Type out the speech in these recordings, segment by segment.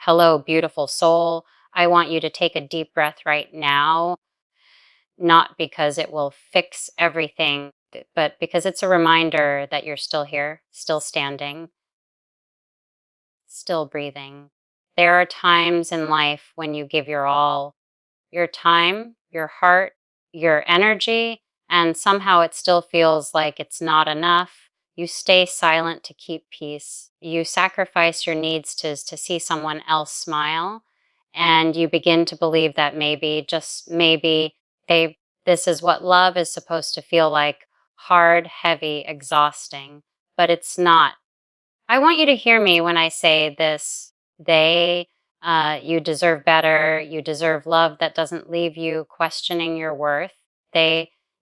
hello, beautiful soul. I want you to take a deep breath right now, not because it will fix everything, but because it's a reminder that you're still here, still standing, still breathing. There are times in life when you give your all, your time, your heart, your energy, and somehow it still feels like it's not enough. You stay silent to keep peace. You sacrifice your needs to see someone else smile, and you begin to believe that maybe, just maybe, they this is what love is supposed to feel like: hard, heavy, exhausting. But it's not. I want you to hear me when I say this. You deserve better. You deserve love that doesn't leave you questioning your worth.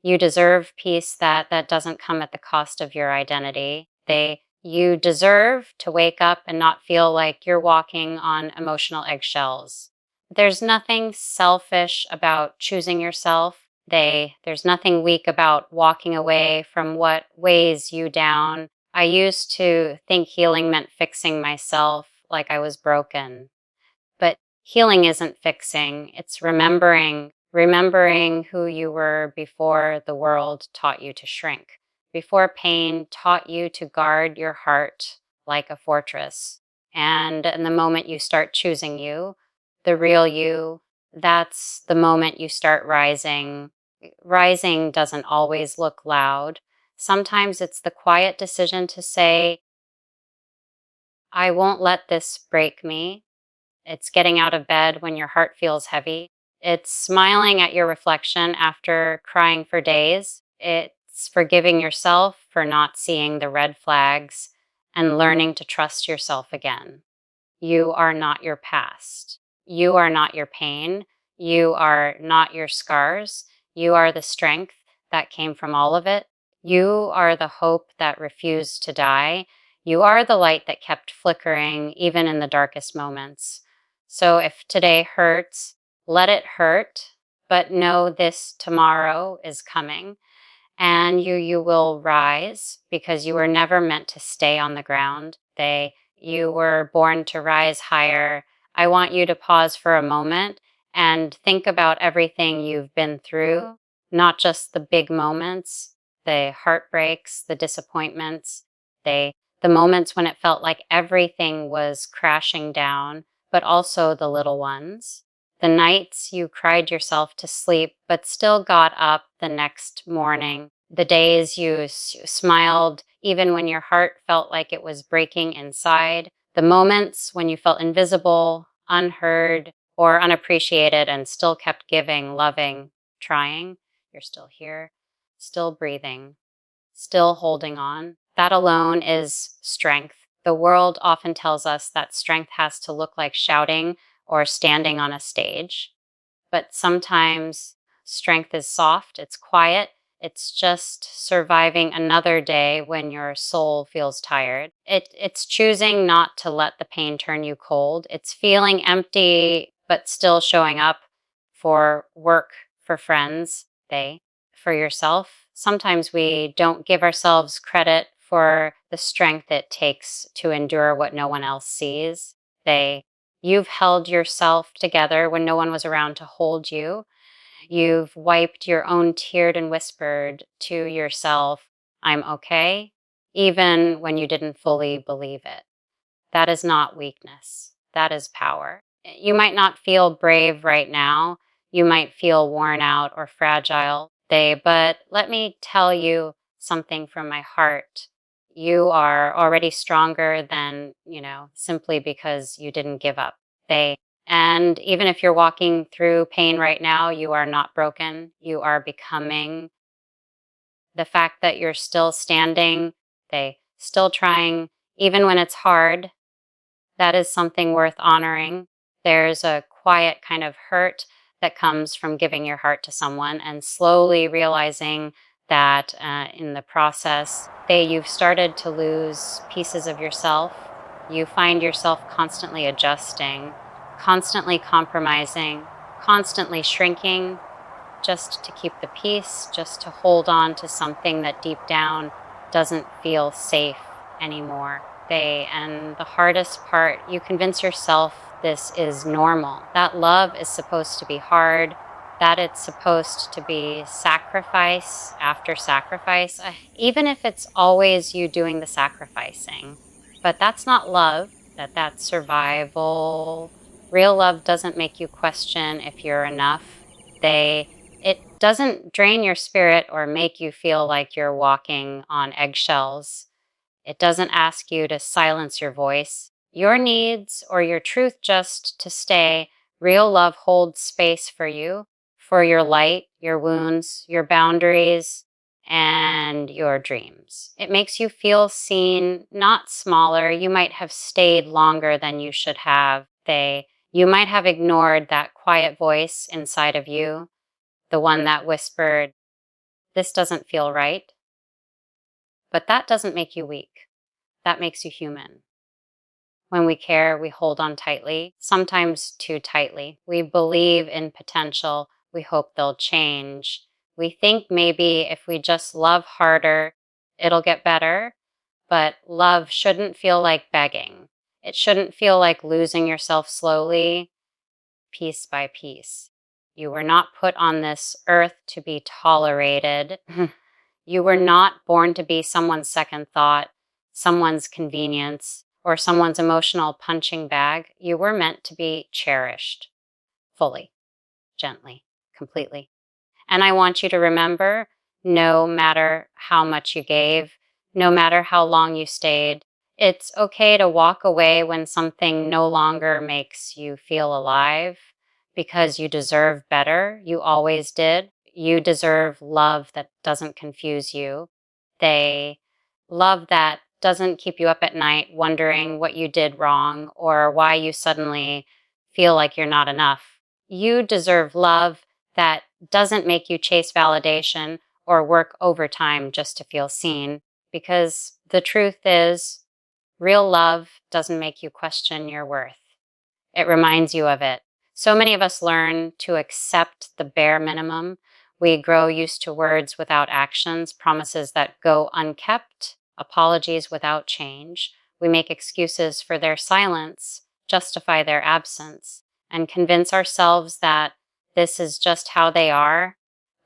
You deserve peace that doesn't come at the cost of your identity. You deserve to wake up and not feel like you're walking on emotional eggshells. There's nothing selfish about choosing yourself. There's nothing weak about walking away from what weighs you down. I used to think healing meant fixing myself, like I was broken. But healing isn't fixing, it's remembering who you were before the world taught you to shrink, before pain taught you to guard your heart like a fortress. And in the moment you start choosing you, the real you, that's the moment you start rising. Rising doesn't always look loud. Sometimes it's the quiet decision to say, I won't let this break me. It's getting out of bed when your heart feels heavy. It's smiling at your reflection after crying for days. It's forgiving yourself for not seeing the red flags and learning to trust yourself again. You are not your past. You are not your pain. You are not your scars. You are the strength that came from all of it. You are the hope that refused to die. You are the light that kept flickering even in the darkest moments. So if today hurts, let it hurt, but know this tomorrow is coming, and you will rise, because you were never meant to stay on the ground. You were born to rise higher. I want you to pause for a moment and think about everything you've been through, not just the big moments, the heartbreaks, the disappointments, the moments when it felt like everything was crashing down, but also the little ones. The nights you cried yourself to sleep, but still got up the next morning. The days you smiled, even when your heart felt like it was breaking inside. The moments when you felt invisible, unheard, or unappreciated and still kept giving, loving, trying. You're still here, still breathing, still holding on. That alone is strength. The world often tells us that strength has to look like shouting or standing on a stage. But sometimes strength is soft, it's quiet, it's just surviving another day when your soul feels tired. It's choosing not to let the pain turn you cold. It's feeling empty, but still showing up for work, for friends, for yourself. Sometimes we don't give ourselves credit for the strength it takes to endure what no one else sees. You've held yourself together when no one was around to hold you. You've wiped your own tears and whispered to yourself, I'm okay, even when you didn't fully believe it. That is not weakness. That is power. You might not feel brave right now. You might feel worn out or fragile. But let me tell you something from my heart. You are already stronger than, simply because you didn't give up. And even if you're walking through pain right now, you are not broken. You are becoming. The fact that you're still standing, still trying, even when it's hard, that is something worth honoring. There's a quiet kind of hurt that comes from giving your heart to someone and slowly realizing that in the process, you've started to lose pieces of yourself. You find yourself constantly adjusting, constantly compromising, constantly shrinking, just to keep the peace, just to hold on to something that deep down doesn't feel safe anymore. And the hardest part, you convince yourself this is normal. That love is supposed to be hard, that it's supposed to be sacrifice after sacrifice, even if it's always you doing the sacrificing. But that's not love, that's survival. Real love doesn't make you question if you're enough. It doesn't drain your spirit or make you feel like you're walking on eggshells. It doesn't ask you to silence your voice, your needs, or your truth just to stay. Real love holds space for you, for your light, your wounds, your boundaries, and your dreams. It makes you feel seen, not smaller. You might have stayed longer than you should have. You might have ignored that quiet voice inside of you, the one that whispered, "This doesn't feel right." But that doesn't make you weak. That makes you human. When we care, we hold on tightly, sometimes too tightly. We believe in potential. We hope they'll change. We think maybe if we just love harder, it'll get better. But love shouldn't feel like begging. It shouldn't feel like losing yourself slowly, piece by piece. You were not put on this earth to be tolerated. You were not born to be someone's second thought, someone's convenience, or someone's emotional punching bag. You were meant to be cherished fully, gently, completely. And I want you to remember, no matter how much you gave, no matter how long you stayed, it's okay to walk away when something no longer makes you feel alive, because you deserve better. You always did. You deserve love that doesn't confuse you. Love that doesn't keep you up at night wondering what you did wrong or why you suddenly feel like you're not enough. You deserve love that doesn't make you chase validation or work overtime just to feel seen. Because the truth is, real love doesn't make you question your worth. It reminds you of it. So many of us learn to accept the bare minimum. We grow used to words without actions, promises that go unkept, apologies without change. We make excuses for their silence, justify their absence, and convince ourselves that this is just how they are.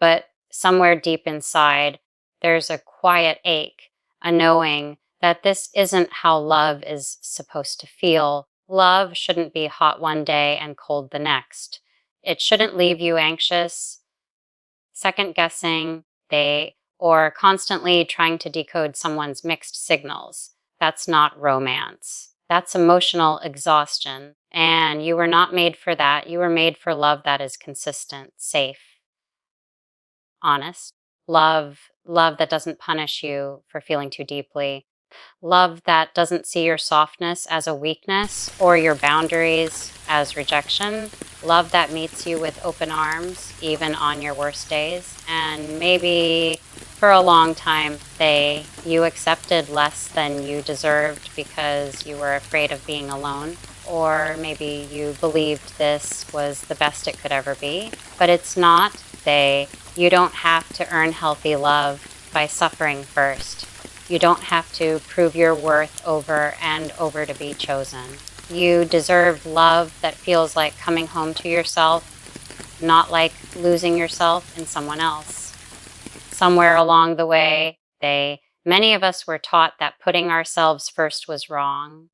But somewhere deep inside, there's a quiet ache, a knowing that this isn't how love is supposed to feel. Love shouldn't be hot one day and cold the next. It shouldn't leave you anxious, second guessing, or constantly trying to decode someone's mixed signals. That's not romance. That's emotional exhaustion. And you were not made for that. You were made for love that is consistent, safe, honest. Love that doesn't punish you for feeling too deeply. Love that doesn't see your softness as a weakness or your boundaries as rejection. Love that meets you with open arms, even on your worst days. And maybe for a long time, you accepted less than you deserved because you were afraid of being alone. Or maybe you believed this was the best it could ever be. But it's not. You don't have to earn healthy love by suffering first. You don't have to prove your worth over and over to be chosen. You deserve love that feels like coming home to yourself, not like losing yourself in someone else. Somewhere along the way, many of us were taught that putting ourselves first was wrong,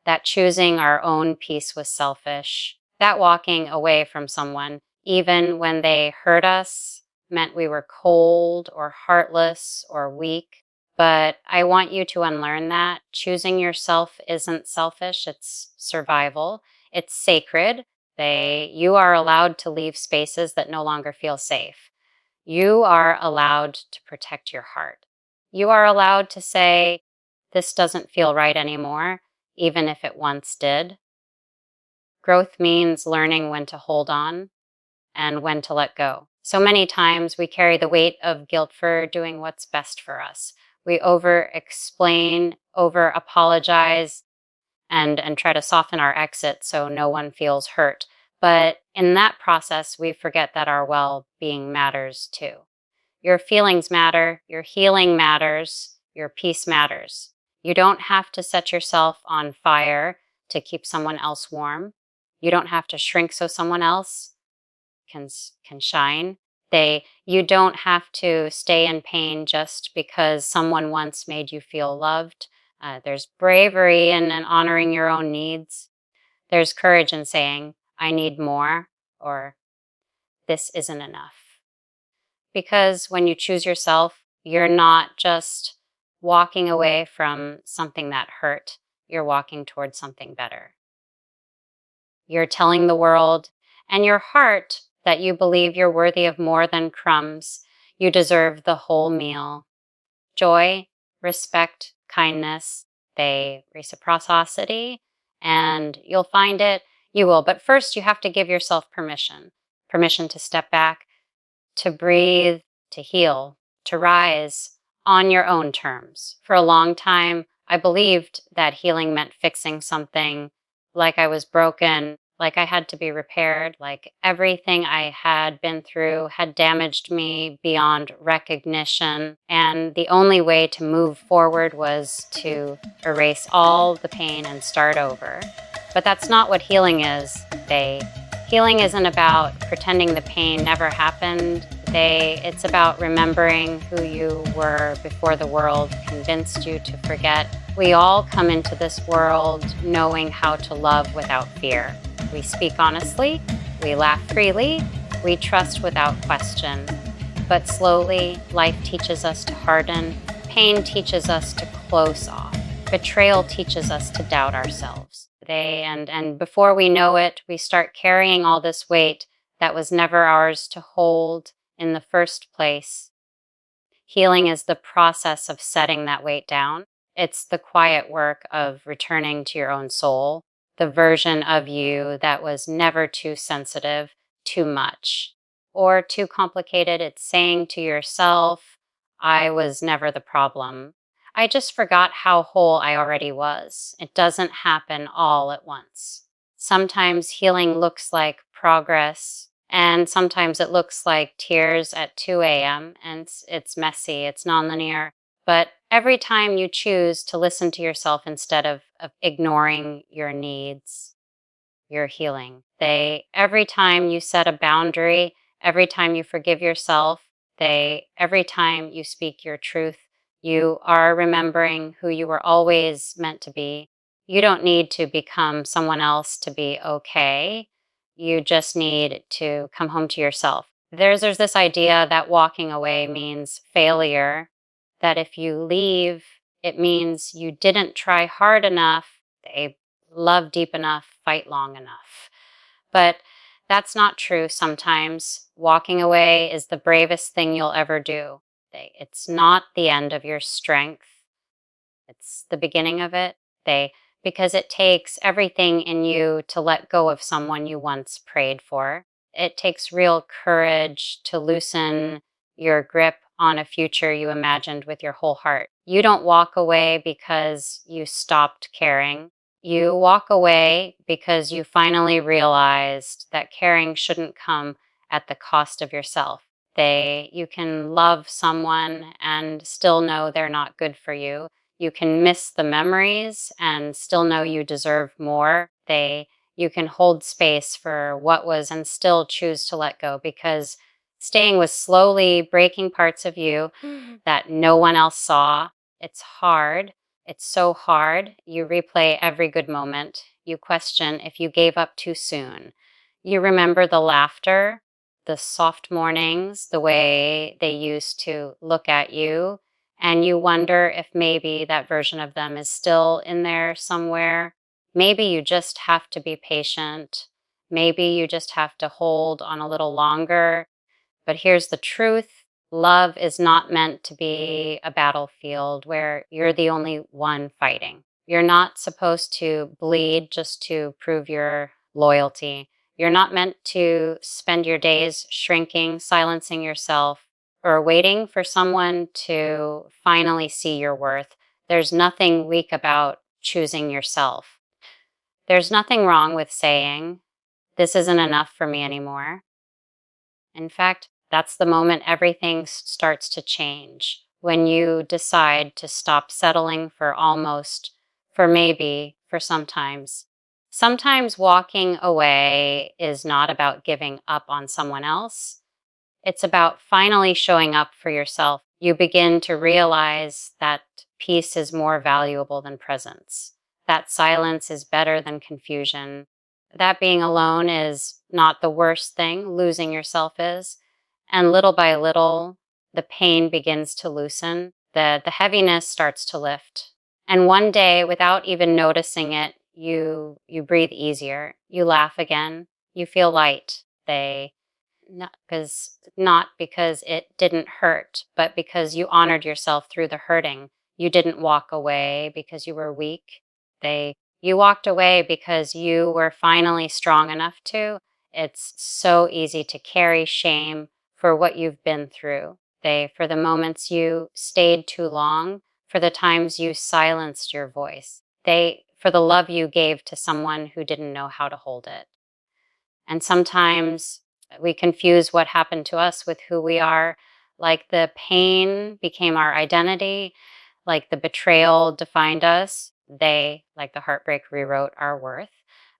that choosing our own peace was selfish, that walking away from someone, even when they hurt us, meant we were cold or heartless or weak. But I want you to unlearn that. Choosing yourself isn't selfish, it's survival. It's sacred. You are allowed to leave spaces that no longer feel safe. You are allowed to protect your heart. You are allowed to say, this doesn't feel right anymore, even if it once did. Growth means learning when to hold on and when to let go. So many times we carry the weight of guilt for doing what's best for us. We over-explain, over-apologize, and try to soften our exit so no one feels hurt. But in that process, we forget that our well-being matters too. Your feelings matter, your healing matters, your peace matters. You don't have to set yourself on fire to keep someone else warm. You don't have to shrink so someone else can shine. You don't have to stay in pain just because someone once made you feel loved. There's bravery in honoring your own needs. There's courage in saying, I need more, or this isn't enough. Because when you choose yourself, you're not just walking away from something that hurt. You're walking towards something better. You're telling the world and your heart that you believe you're worthy of more than crumbs. You deserve the whole meal. Joy, respect, kindness, they reciprocity, and you'll find it. You will. But first, you have to give yourself permission. Permission to step back, to breathe, to heal, to rise on your own terms. For a long time, I believed that healing meant fixing something, like I was broken, like I had to be repaired, like everything I had been through had damaged me beyond recognition. And the only way to move forward was to erase all the pain and start over. But that's not what healing is. Healing isn't about pretending the pain never happened. It's about remembering who you were before the world convinced you to forget. We all come into this world knowing how to love without fear. We speak honestly, we laugh freely, we trust without question. But slowly, life teaches us to harden. Pain teaches us to close off. Betrayal teaches us to doubt ourselves. And before we know it, we start carrying all this weight that was never ours to hold in the first place. Healing is the process of setting that weight down. It's the quiet work of returning to your own soul, the version of you that was never too sensitive, too much, or too complicated. It's saying to yourself, I was never the problem. I just forgot how whole I already was. It doesn't happen all at once. Sometimes healing looks like progress, and sometimes it looks like tears at 2 a.m., and it's messy, it's nonlinear. But every time you choose to listen to yourself instead of ignoring your needs, you're healing. Every time you set a boundary, every time you forgive yourself, every time you speak your truth, you are remembering who you were always meant to be. You don't need to become someone else to be okay. You just need to come home to yourself. There's this idea that walking away means failure, that if you leave, it means you didn't try hard enough, love deep enough, fight long enough. But that's not true sometimes. Walking away is the bravest thing you'll ever do. It's not the end of your strength. It's the beginning of it. Because it takes everything in you to let go of someone you once prayed for. It takes real courage to loosen your grip on a future you imagined with your whole heart. You don't walk away because you stopped caring. You walk away because you finally realized that caring shouldn't come at the cost of yourself. You can love someone and still know they're not good for you. You can miss the memories and still know you deserve more. You can hold space for what was and still choose to let go, because staying was slowly breaking parts of you that no one else saw. It's hard. It's so hard. You replay every good moment. You question if you gave up too soon. You remember the laughter, the soft mornings, the way they used to look at you, and you wonder if maybe that version of them is still in there somewhere. Maybe you just have to be patient. Maybe you just have to hold on a little longer. But here's the truth. Love is not meant to be a battlefield where you're the only one fighting. You're not supposed to bleed just to prove your loyalty. You're not meant to spend your days shrinking, silencing yourself, or waiting for someone to finally see your worth. There's nothing weak about choosing yourself. There's nothing wrong with saying, this isn't enough for me anymore. In fact, that's the moment everything starts to change. When you decide to stop settling for almost, for maybe, for sometimes. Sometimes walking away is not about giving up on someone else. It's about finally showing up for yourself. You begin to realize that peace is more valuable than presence, that silence is better than confusion, that being alone is not the worst thing losing yourself is. And little by little, the pain begins to loosen, the heaviness starts to lift. And one day, without even noticing it, you breathe easier, you laugh again, you feel light. They not because it didn't hurt, but because you honored yourself through the hurting. You didn't walk away because you were weak. You walked away because you were finally strong enough to. It's so easy to carry shame for what you've been through. For the moments you stayed too long, for the times you silenced your voice. For the love you gave to someone who didn't know how to hold it. And sometimes we confuse what happened to us with who we are. Like the pain became our identity, like the betrayal defined us. Like the heartbreak, rewrote our worth.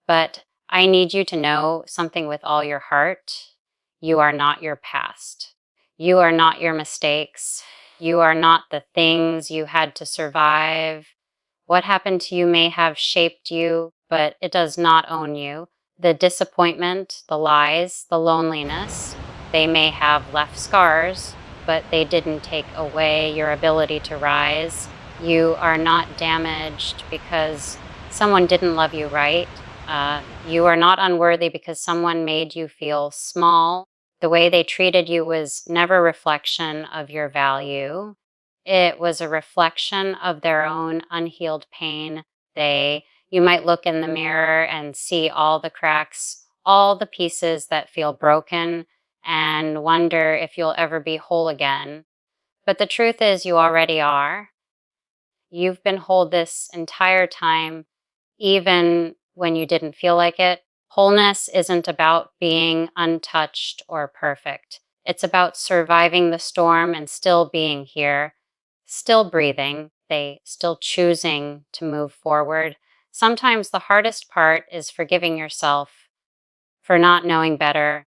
But I need you to know something with all your heart. You are not your past. You are not your mistakes. You are not the things you had to survive. What happened to you may have shaped you, but it does not own you. The disappointment, the lies, the loneliness, they may have left scars, but they didn't take away your ability to rise. You are not damaged because someone didn't love you right. You are not unworthy because someone made you feel small. The way they treated you was never a reflection of your value. It was a reflection of their own unhealed pain. You might look in the mirror and see all the cracks, all the pieces that feel broken, and wonder if you'll ever be whole again. But the truth is, you already are. You've been whole this entire time, even when you didn't feel like it. Wholeness isn't about being untouched or perfect. It's about surviving the storm and still being here, still breathing, still choosing to move forward. Sometimes the hardest part is forgiving yourself for not knowing better,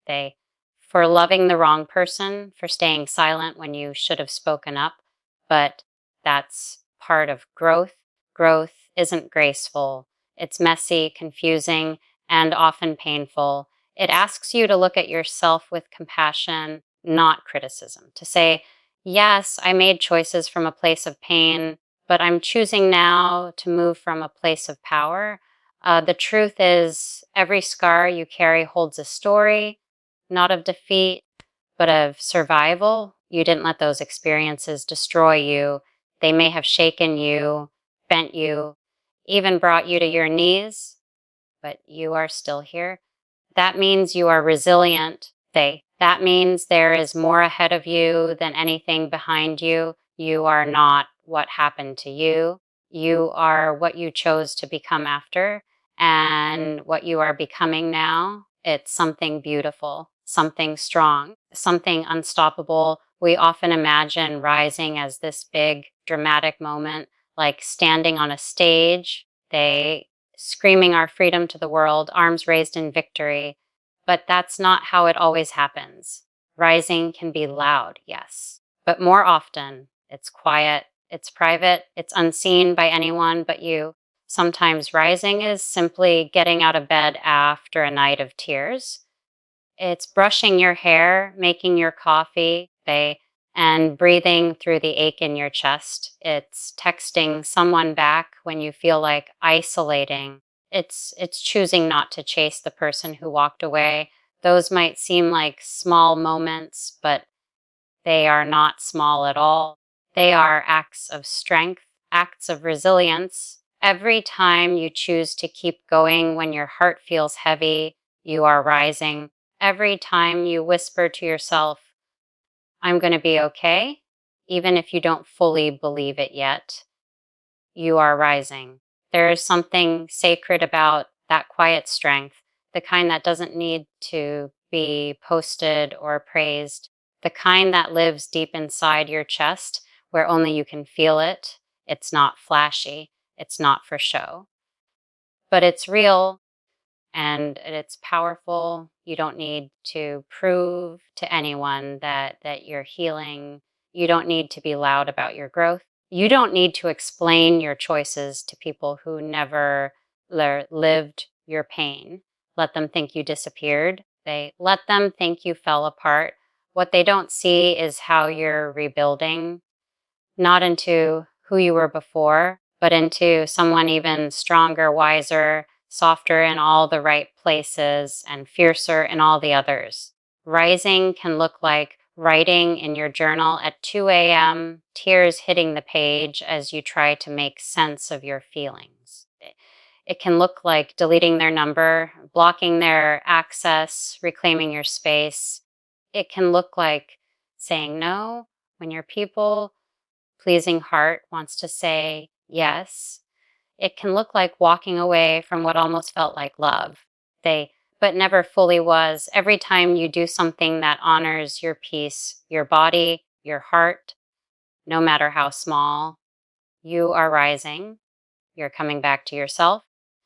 for loving the wrong person, for staying silent when you should have spoken up. But that's part of growth. Growth isn't graceful. It's messy, confusing, and often painful. It asks you to look at yourself with compassion, not criticism. To say, yes, I made choices from a place of pain, but I'm choosing now to move from a place of power. The truth is, every scar you carry holds a story, not of defeat, but of survival. You didn't let those experiences destroy you. They may have shaken you, bent you, even brought you to your knees, but you are still here. That means you are resilient. That means there is more ahead of you than anything behind you. You are not what happened to you. You are what you chose to become after. And what you are becoming now, it's something beautiful, something strong, something unstoppable. We often imagine rising as this big, dramatic moment, like standing on a stage, screaming our freedom to the world, arms raised in victory. But that's not how it always happens. Rising can be loud, yes, but more often it's quiet, it's private, it's unseen by anyone but you. Sometimes rising is simply getting out of bed after a night of tears. It's brushing your hair, making your coffee, and breathing through the ache in your chest. It's texting someone back when you feel like isolating. It's choosing not to chase the person who walked away. Those might seem like small moments, but they are not small at all. They are acts of strength, acts of resilience. Every time you choose to keep going when your heart feels heavy, you are rising. Every time you whisper to yourself, I'm going to be okay, even if you don't fully believe it yet, you are rising. There is something sacred about that quiet strength, the kind that doesn't need to be posted or praised, the kind that lives deep inside your chest where only you can feel it. It's not flashy, it's not for show, but it's real. and it's powerful. You don't need to prove to anyone that you're healing. You don't need to be loud about your growth. You don't need to explain your choices to people who never lived your pain. Let them think you disappeared. They let them think you fell apart. What they don't see is how you're rebuilding, not into who you were before, but into someone even stronger, wiser, softer in all the right places, and fiercer in all the others. Rising can look like writing in your journal at 2 a.m., tears hitting the page as you try to make sense of your feelings. It can look like deleting their number, blocking their access, reclaiming your space. It can look like saying no when your people pleasing heart wants to say yes. It can look like walking away from what almost felt like love, but never fully was. Every time you do something that honors your peace, your body, your heart, no matter how small, you are rising. You're coming back to yourself.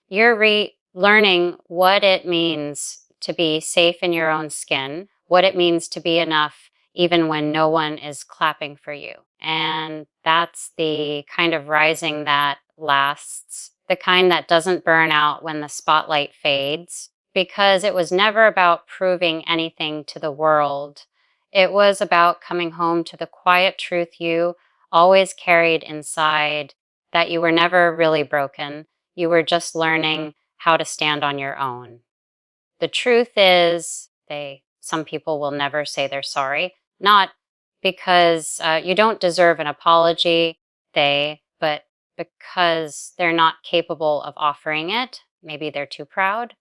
You're relearning what it means to be safe in your own skin, what it means to be enough even when no one is clapping for you. And that's the kind of rising that lasts, the kind that doesn't burn out when the spotlight fades, because it was never about proving anything to the world. It was about coming home to the quiet truth you always carried inside, that you were never really broken. You were just learning how to stand on your own. The truth is, some people will never say they're sorry, not because you don't deserve an apology, but because they're not capable of offering it. Maybe they're too proud.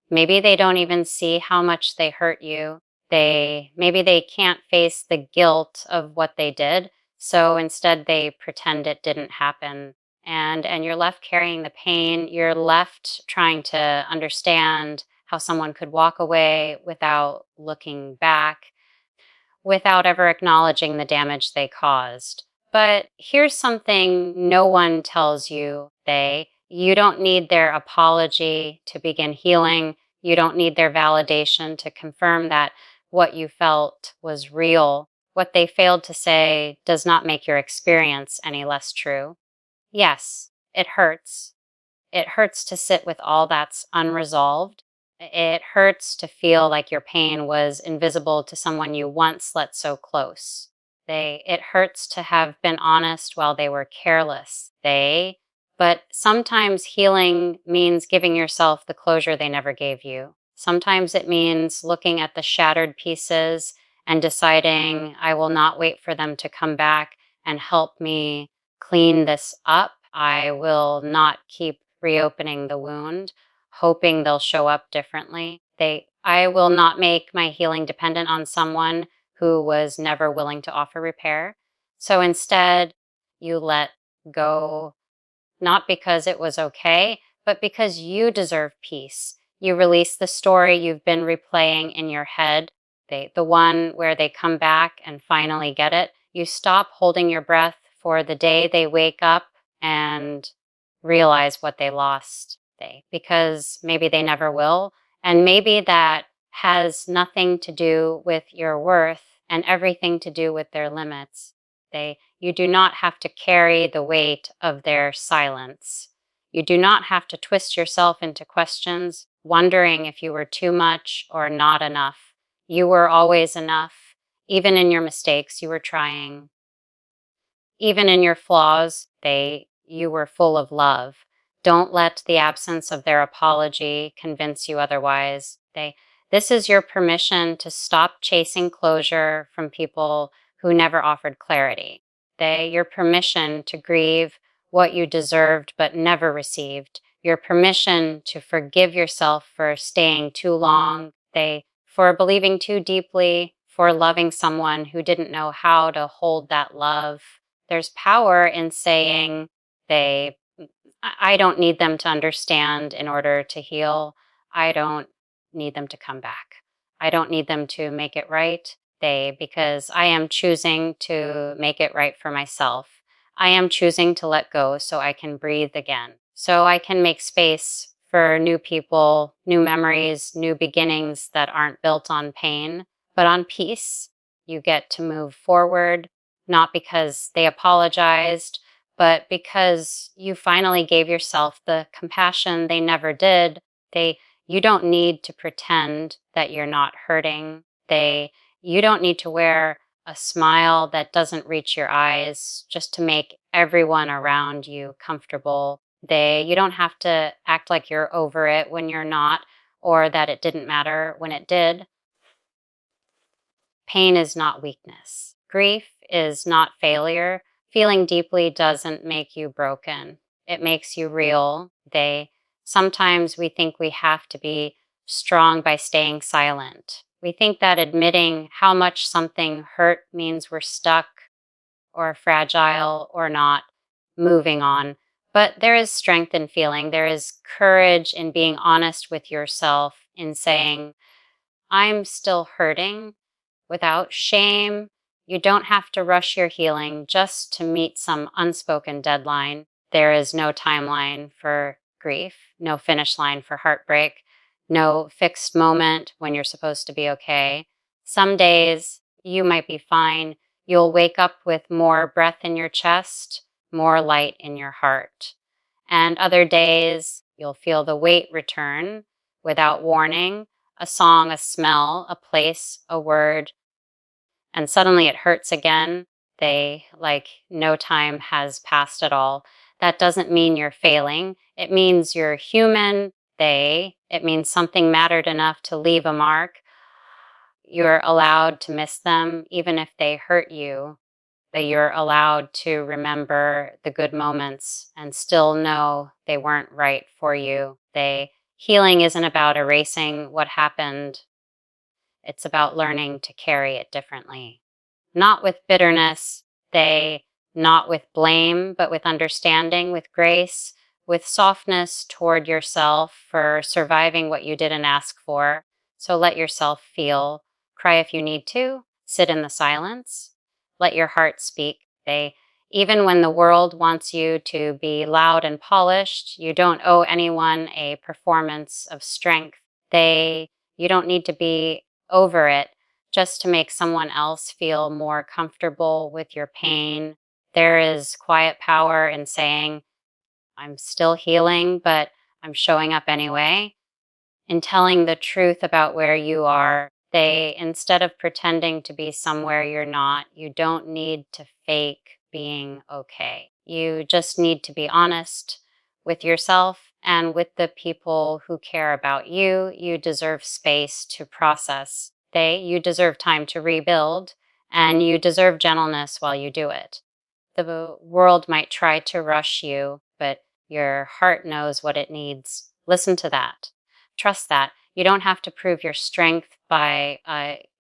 Maybe they don't even see how much they hurt you. Maybe they can't face the guilt of what they did, so instead they pretend it didn't happen. And you're left carrying the pain. You're left trying to understand how someone could walk away without looking back, without ever acknowledging the damage they caused. But here's something no one tells you. You don't need their apology to begin healing. You don't need their validation to confirm that what you felt was real. What they failed to say does not make your experience any less true. Yes, it hurts. It hurts to sit with all that's unresolved. It hurts to feel like your pain was invisible to someone you once let so close. It hurts to have been honest while they were careless. But sometimes healing means giving yourself the closure they never gave you. Sometimes it means looking at the shattered pieces and deciding, I will not wait for them to come back and help me clean this up. I will not keep reopening the wound, hoping they'll show up differently. I will not make my healing dependent on someone who was never willing to offer repair. So instead, you let go, not because it was okay, but because you deserve peace. You release the story you've been replaying in your head, the one where they come back and finally get it. You stop holding your breath for the day they wake up and realize what they lost, because maybe they never will. And maybe that has nothing to do with your worth and everything to do with their limits. You do not have to carry the weight of their silence. You do not have to twist yourself into questions, wondering if you were too much or not enough. You were always enough. Even in your mistakes, you were trying. Even in your flaws, you were full of love. Don't let the absence of their apology convince you otherwise. This is your permission to stop chasing closure from people who never offered clarity. Your permission to grieve what you deserved but never received. Your permission to forgive yourself for staying too long. For believing too deeply, for loving someone who didn't know how to hold that love. There's power in saying, I don't need them to understand in order to heal. I don't need them to come back. I don't need them to make it right. Because I am choosing to make it right for myself. I am choosing to let go so I can breathe again, so I can make space for for new people, new memories, new beginnings that aren't built on pain, but on peace. You get to move forward, not because they apologized, but because you finally gave yourself the compassion they never did. You don't need to pretend that you're not hurting. You don't need to wear a smile that doesn't reach your eyes just to make everyone around you comfortable. You don't have to act like you're over it when you're not, or that it didn't matter when it did. Pain is not weakness. Grief is not failure. Feeling deeply doesn't make you broken. It makes you real. Sometimes we think we have to be strong by staying silent. We think that admitting how much something hurt means we're stuck or fragile or not moving on. But there is strength in feeling. There is courage in being honest with yourself, in saying, I'm still hurting, without shame. You don't have to rush your healing just to meet some unspoken deadline. There is no timeline for grief, no finish line for heartbreak, no fixed moment when you're supposed to be okay. Some days you might be fine. You'll wake up with more breath in your chest, more light in your heart. And other days you'll feel the weight return without warning, a song, a smell, a place, a word, and suddenly it hurts again. Like no time has passed at all. That doesn't mean you're failing. It means you're human. It means something mattered enough to leave a mark. You're allowed to miss them, even if they hurt you. That you're allowed to remember the good moments and still know they weren't right for you. Healing isn't about erasing what happened. It's about learning to carry it differently. Not with bitterness, not with blame, but with understanding, with grace, with softness toward yourself for surviving what you didn't ask for. So let yourself feel, cry if you need to, sit in the silence, let your heart speak. Even when the world wants you to be loud and polished, you don't owe anyone a performance of strength. You don't need to be over it just to make someone else feel more comfortable with your pain. There is quiet power in saying, I'm still healing, but I'm showing up anyway. In telling the truth about where you are, instead of pretending to be somewhere you're not, you don't need to fake being okay. You just need to be honest with yourself and with the people who care about you. You deserve space to process. You deserve time to rebuild, and you deserve gentleness while you do it. The world might try to rush you, but your heart knows what it needs. Listen to that. Trust that. You don't have to prove your strength by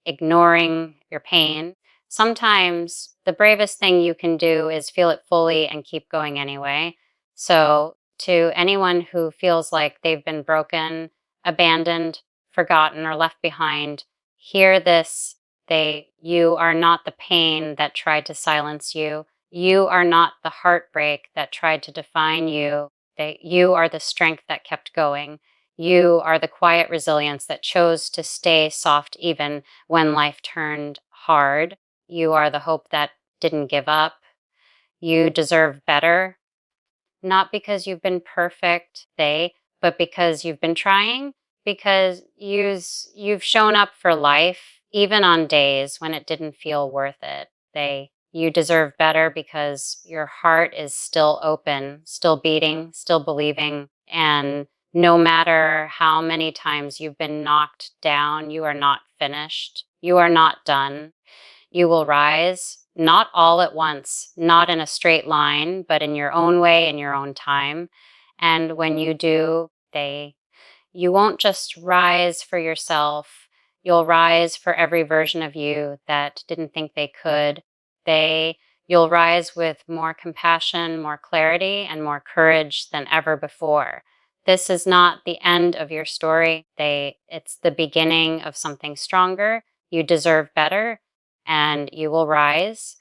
ignoring your pain. Sometimes the bravest thing you can do is feel it fully and keep going anyway. So to anyone who feels like they've been broken, abandoned, forgotten, or left behind, hear this. You are not the pain that tried to silence you. You are not the heartbreak that tried to define you. You are the strength that kept going. You are the quiet resilience that chose to stay soft even when life turned hard. You are the hope that didn't give up. You deserve better, not because you've been perfect, but because you've been trying, because you've shown up for life, even on days when it didn't feel worth it. You deserve better because your heart is still open, still beating, still believing, and no matter how many times you've been knocked down, you are not finished. You are not done. You will rise, not all at once, not in a straight line, but in your own way, in your own time. And when you do, you won't just rise for yourself. You'll rise for every version of you that didn't think they could. You'll rise with more compassion, more clarity, and more courage than ever before. This is not the end of your story. It's the beginning of something stronger. You deserve better, and you will rise.